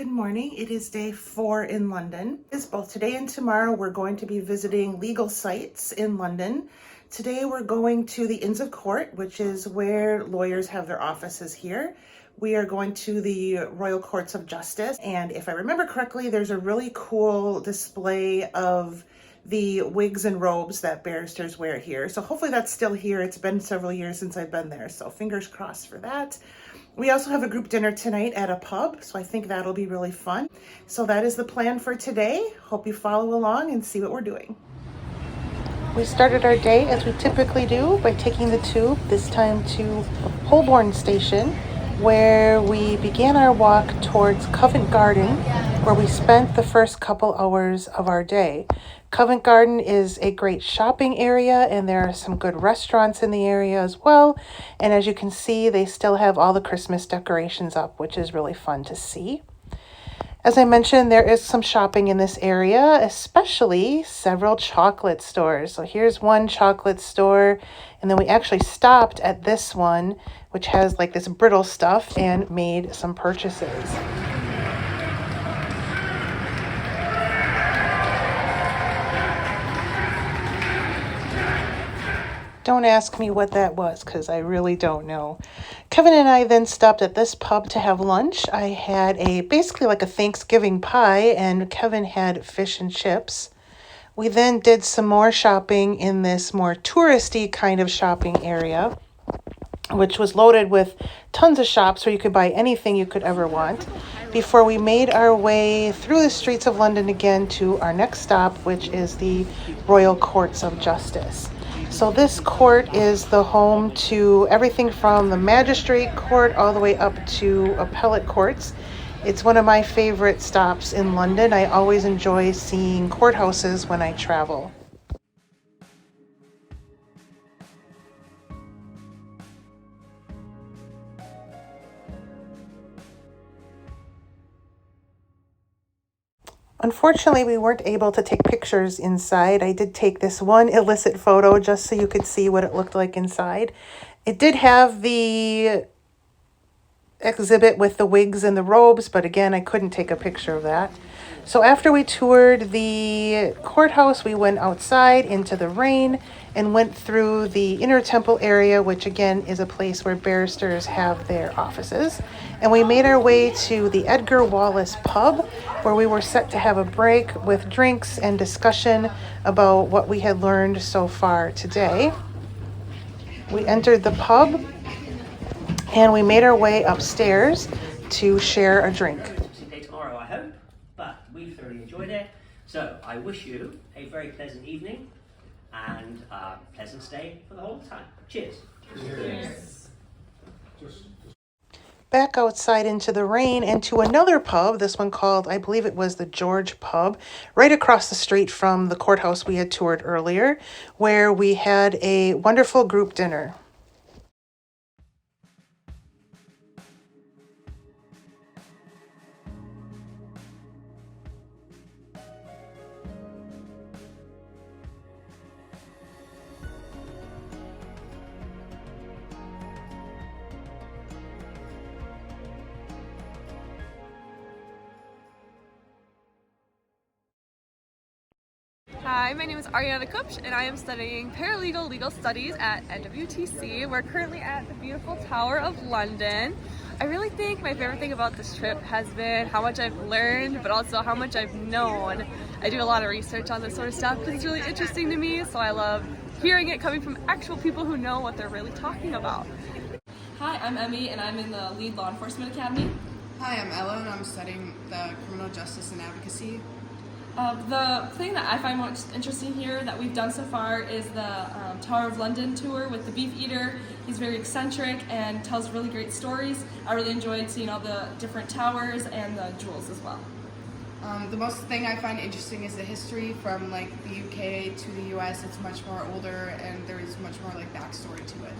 Good morning. It is day 4 in London. It's both today and tomorrow. We're going to be visiting legal sites in London. Today we're going to the Inns of Court, which is where lawyers have their offices here. We are going to the Royal Courts of Justice, and if I remember correctly, there's a really cool display of the wigs and robes that barristers wear here. So hopefully that's still here. It's been several years since I've been there, so fingers crossed for that. We also have a group dinner tonight at a pub, so I think that'll be really fun. So that is the plan for today. Hope you follow along and see what we're doing. We started our day as we typically do by taking the tube, this time to Holborn Station, where we began our walk towards Covent Garden, where we spent the first couple hours of our day. Covent Garden is a great shopping area, and there are some good restaurants in the area as well. And as you can see, they still have all the Christmas decorations up, which is really fun to see. As I mentioned, there is some shopping in this area, especially several chocolate stores. So here's one chocolate store, and then we actually stopped at this one, which has like this brittle stuff, and made some purchases. Don't ask me what that was, because I really don't know. Kevin and I then stopped at this pub to have lunch. I had basically like a Thanksgiving pie, and Kevin had fish and chips. We then did some more shopping in this more touristy kind of shopping area, which was loaded with tons of shops where you could buy anything you could ever want, before we made our way through the streets of London again to our next stop, which is the Royal Courts of Justice. So this court is the home to everything from the magistrate court all the way up to appellate courts. It's one of my favorite stops in London. I always enjoy seeing courthouses when I travel. Unfortunately, we weren't able to take pictures inside. I did take this one illicit photo just so you could see what it looked like inside. It did have the exhibit with the wigs and the robes, but again, I couldn't take a picture of that. So after we toured the courthouse, we went outside into the rain and went through the inner temple area, which again is a place where barristers have their offices. And we made our way to the Edgar Wallace pub, where we were set to have a break with drinks and discussion about what we had learned so far today. We entered the pub and we made our way upstairs to share a drink. Tomorrow, I hope, but we thoroughly enjoyed it. So I wish you a very pleasant evening and a pleasant stay for the whole time. Cheers. Cheers. Back outside into the rain and to another pub, this one called, I believe it was the George Pub, right across the street from the courthouse we had toured earlier, where we had a wonderful group dinner. Hi, my name is Ariana Kupch and I am studying paralegal legal studies at NWTC. We're currently at the beautiful Tower of London. I really think my favorite thing about this trip has been how much I've learned, but also how much I've known. I do a lot of research on this sort of stuff because it's really interesting to me, so I love hearing it coming from actual people who know what they're really talking about. Hi, I'm Emmy and I'm in the Lead Law Enforcement Academy. Hi, I'm Ella and I'm studying the Criminal Justice and Advocacy. The thing that I find most interesting here that we've done so far is the Tower of London tour with the beef eater. He's very eccentric and tells really great stories. I really enjoyed seeing all the different towers and the jewels as well. The most thing I find interesting is the history from like the UK to the US. It's much more older and there is much more like backstory to it.